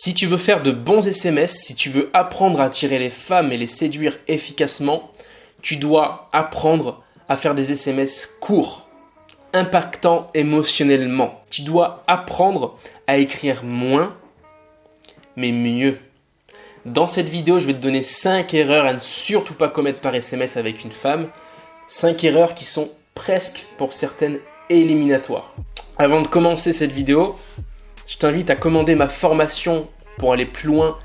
Si tu veux faire de bons SMS, si tu veux apprendre à attirer les femmes et les séduire efficacement, tu dois apprendre à faire des SMS courts, impactants émotionnellement. Tu dois apprendre à écrire moins, mais mieux. Dans cette vidéo, je vais te donner 5 erreurs à ne surtout pas commettre par SMS avec une femme. 5 erreurs qui sont presque, pour certaines, éliminatoires. Avant de commencer cette vidéo, je t'invite à commander ma formation pour aller plus loin,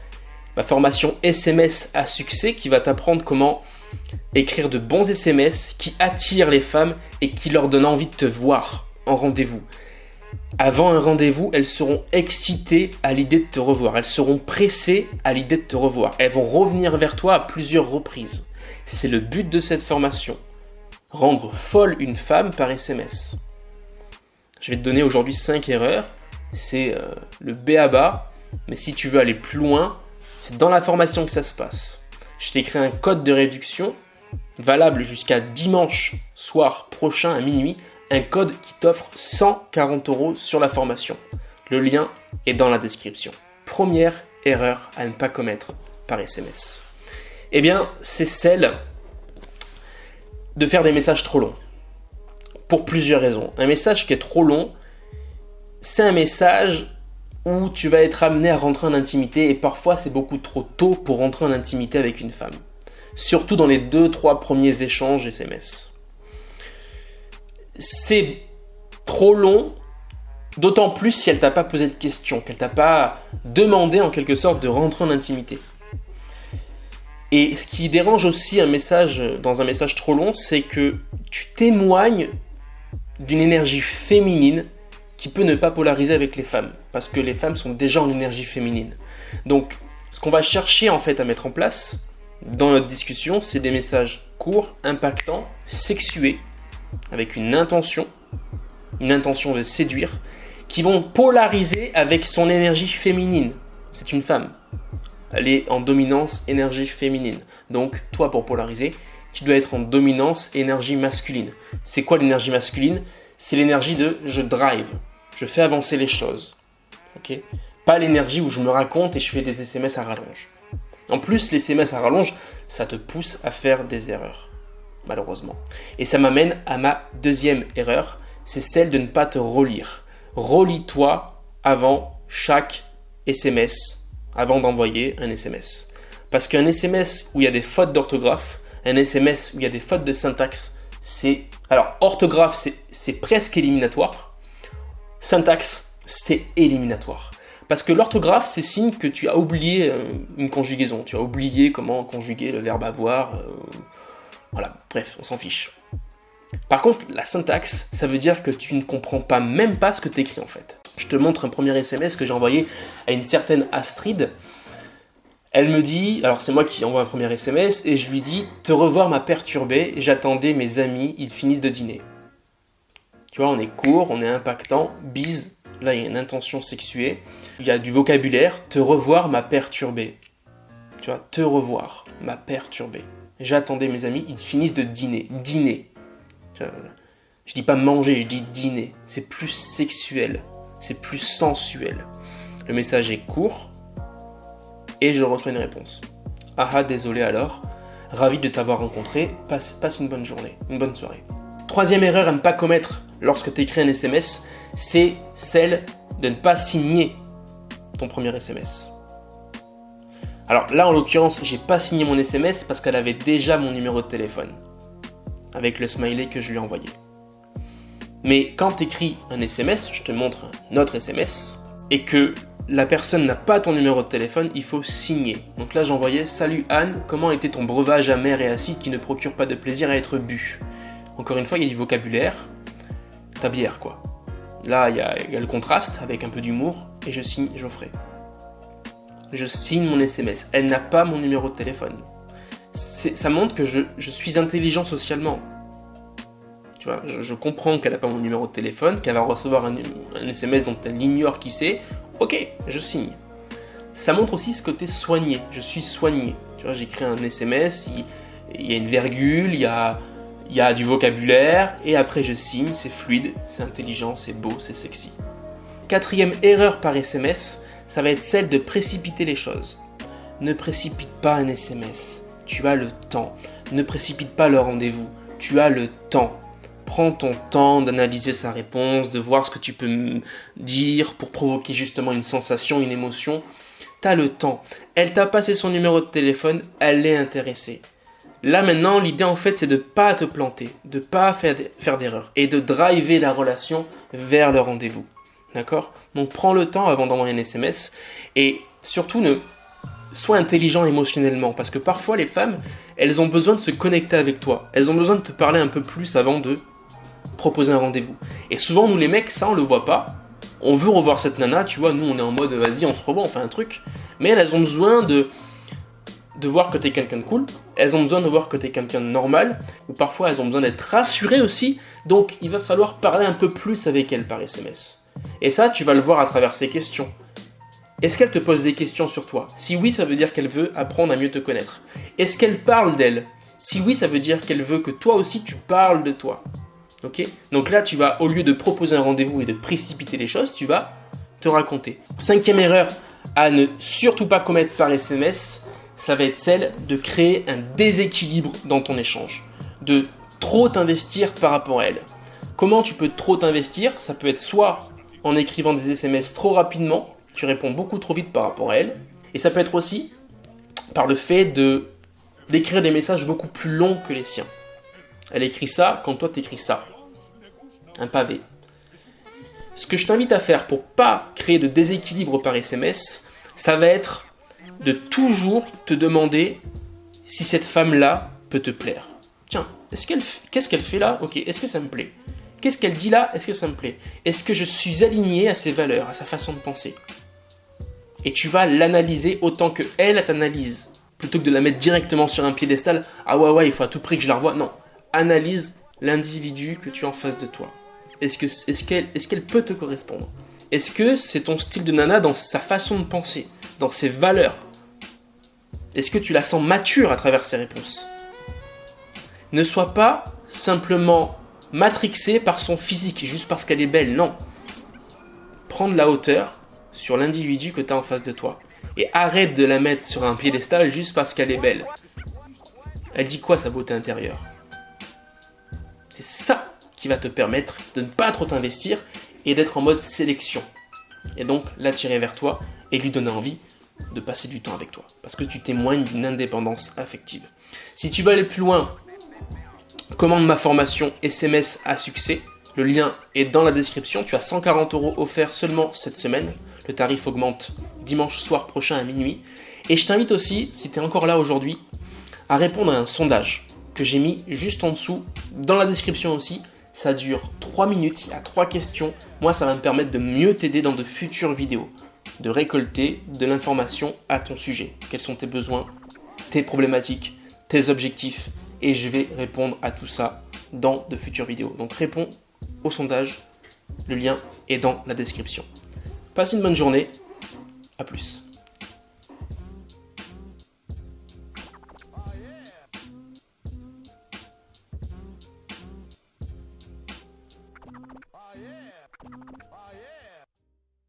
ma formation SMS à succès qui va t'apprendre comment écrire de bons SMS qui attirent les femmes et qui leur donnent envie de te voir en rendez-vous. Avant un rendez-vous, elles seront excitées à l'idée de te revoir. Elles seront pressées à l'idée de te revoir. Elles vont revenir vers toi à plusieurs reprises. C'est le but de cette formation. Rendre folle une femme par SMS. Je vais te donner aujourd'hui 5 erreurs. C'est le b.a.-ba. Mais si tu veux aller plus loin, c'est dans la formation que ça se passe. Je t'ai créé un code de réduction valable jusqu'à dimanche soir prochain à minuit. Un code qui t'offre 140 € sur la formation. Le lien est dans la description. Première erreur à ne pas commettre par SMS. Eh bien, c'est celle de faire des messages trop longs. Pour plusieurs raisons. Un message qui est trop long, c'est un message où tu vas être amené à rentrer en intimité et parfois c'est beaucoup trop tôt pour rentrer en intimité avec une femme. Surtout dans les 2-3 premiers échanges SMS. C'est trop long, d'autant plus si elle t'a pas posé de questions, qu'elle t'a pas demandé en quelque sorte de rentrer en intimité. Et ce qui dérange aussi dans un message trop long, c'est que tu témoignes d'une énergie féminine qui peut ne pas polariser avec les femmes, parce que les femmes sont déjà en énergie féminine. Donc, ce qu'on va chercher en fait à mettre en place dans notre discussion, c'est des messages courts, impactants, sexués, avec une intention de séduire, qui vont polariser avec son énergie féminine. C'est une femme. Elle est en dominance énergie féminine. Donc, toi, pour polariser, tu dois être en dominance énergie masculine. C'est quoi l'énergie masculine ? C'est l'énergie de je drive, je fais avancer les choses. Okay ? Pas l'énergie où je me raconte et je fais des SMS à rallonge. En plus, les SMS à rallonge, ça te pousse à faire des erreurs. Malheureusement. Et ça m'amène à ma deuxième erreur, c'est celle de ne pas te relire. Relis-toi avant chaque SMS, avant d'envoyer un SMS. Parce qu'un SMS où il y a des fautes d'orthographe, un SMS où il y a des fautes de syntaxe, alors orthographe c'est presque éliminatoire, syntaxe c'est éliminatoire. Parce que l'orthographe, c'est signe que tu as oublié une conjugaison, tu as oublié comment conjuguer le verbe avoir, voilà, bref, on s'en fiche. Par contre, la syntaxe, ça veut dire que tu ne comprends même pas ce que tu écris en fait. Je te montre un premier SMS que j'ai envoyé à une certaine Astrid. Elle me dit, alors c'est moi qui envoie un premier SMS, et je lui dis « Te revoir m'a perturbé, j'attendais mes amis, ils finissent de dîner. » Tu vois, on est court, on est impactant, bise, là il y a une intention sexuée, il y a du vocabulaire, « Te revoir m'a perturbé. » Tu vois, « Te revoir m'a perturbé. » J'attendais mes amis, ils finissent de dîner. Dîner. Je dis pas manger, je dis dîner. C'est plus sexuel, c'est plus sensuel. Le message est court et je reçois une réponse. Ah, désolé alors, ravi de t'avoir rencontré, passe une bonne journée, une bonne soirée. Troisième erreur à ne pas commettre lorsque tu écris un SMS, c'est celle de ne pas signer ton premier SMS. Alors là, en l'occurrence, j'ai pas signé mon SMS parce qu'elle avait déjà mon numéro de téléphone, avec le smiley que je lui ai envoyé. Mais quand tu écris un SMS, je te montre un autre SMS, et que la personne n'a pas ton numéro de téléphone, il faut signer. Donc là, j'envoyais « Salut Anne, comment était ton breuvage amer et acide qui ne procure pas de plaisir à être bu ?» Encore une fois, il y a du vocabulaire, ta bière quoi. Là, il y a le contraste avec un peu d'humour, et je signe Geoffrey. Je signe mon SMS. Elle n'a pas mon numéro de téléphone. Ça montre que je suis intelligent socialement. Tu vois, je comprends qu'elle n'a pas mon numéro de téléphone, qu'elle va recevoir un SMS dont elle ignore qui c'est. Ok, je signe. Ça montre aussi ce côté soigné. Je suis soigné. Tu vois, j'écris un SMS, il y a une virgule, il y a du vocabulaire, et après je signe, c'est fluide, c'est intelligent, c'est beau, c'est sexy. Quatrième erreur par SMS, ça va être celle de précipiter les choses. Ne précipite pas un SMS, tu as le temps. Ne précipite pas le rendez-vous, tu as le temps. Prends ton temps d'analyser sa réponse, de voir ce que tu peux dire pour provoquer justement une sensation, une émotion. Tu as le temps. Elle t'a passé son numéro de téléphone, elle est intéressée. Là maintenant, l'idée en fait, c'est de ne pas te planter, de ne pas faire d'erreur et de driver la relation vers le rendez-vous. D'accord ? Donc prends le temps avant d'envoyer un SMS et surtout sois intelligent émotionnellement parce que parfois les femmes, elles ont besoin de se connecter avec toi. Elles ont besoin de te parler un peu plus avant de proposer un rendez-vous. Et souvent, nous les mecs, ça on le voit pas. On veut revoir cette nana, tu vois, nous on est en mode vas-y, on se revoit, on fait un truc. Mais elles ont besoin de voir que t'es quelqu'un de cool. Elles ont besoin de voir que t'es quelqu'un de normal. Ou parfois elles ont besoin d'être rassurées aussi. Donc il va falloir parler un peu plus avec elles par SMS. Et ça, tu vas le voir à travers ces questions. Est-ce qu'elle te pose des questions sur toi ? Si oui, ça veut dire qu'elle veut apprendre à mieux te connaître. Est-ce qu'elle parle d'elle ? Si oui, ça veut dire qu'elle veut que toi aussi tu parles de toi. Ok ? Donc là, tu vas, au lieu de proposer un rendez-vous et de précipiter les choses, tu vas te raconter. 5e erreur à ne surtout pas commettre par SMS, ça va être celle de créer un déséquilibre dans ton échange. De trop t'investir par rapport à elle. Comment tu peux trop t'investir ? Ça peut être soit en écrivant des SMS trop rapidement, tu réponds beaucoup trop vite par rapport à elle. Et ça peut être aussi par le fait d'écrire des messages beaucoup plus longs que les siens. Elle écrit ça quand toi t'écris ça. Un pavé. Ce que je t'invite à faire pour pas créer de déséquilibre par SMS, ça va être de toujours te demander si cette femme-là peut te plaire. Tiens, qu'est-ce qu'elle fait là ? Ok, est-ce que ça me plaît ? Qu'est-ce qu'elle dit là ? Est-ce que ça me plaît ? Est-ce que je suis aligné à ses valeurs, à sa façon de penser ? Et tu vas l'analyser autant qu'elle t'analyse. Plutôt que de la mettre directement sur un piédestal. Ah ouais, il faut à tout prix que je la revoie. Non, analyse l'individu que tu as en face de toi. Est-ce qu'elle peut te correspondre ? Est-ce que c'est ton style de nana dans sa façon de penser, dans ses valeurs ? Est-ce que tu la sens mature à travers ses réponses ? Ne sois pas simplement matrixé par son physique, juste parce qu'elle est belle, non. Prends de la hauteur sur l'individu que tu as en face de toi. Et arrête de la mettre sur un piédestal juste parce qu'elle est belle. Elle dit quoi, sa beauté intérieure ? C'est ça qui va te permettre de ne pas trop t'investir et d'être en mode sélection. Et donc l'attirer vers toi et lui donner envie de passer du temps avec toi. Parce que tu témoignes d'une indépendance affective. Si tu veux aller plus loin, commande ma formation SMS à succès. Le lien est dans la description. Tu as 140 € offerts seulement cette semaine. Le tarif augmente dimanche soir prochain à minuit. Et je t'invite aussi, si tu es encore là aujourd'hui, à répondre à un sondage que j'ai mis juste en dessous, dans la description aussi. Ça dure 3 minutes, il y a 3 questions. Moi, ça va me permettre de mieux t'aider dans de futures vidéos, de récolter de l'information à ton sujet. Quels sont tes besoins, tes problématiques, tes objectifs. Et je vais répondre à tout ça dans de futures vidéos. Donc réponds au sondage, le lien est dans la description. Passe une bonne journée, à plus.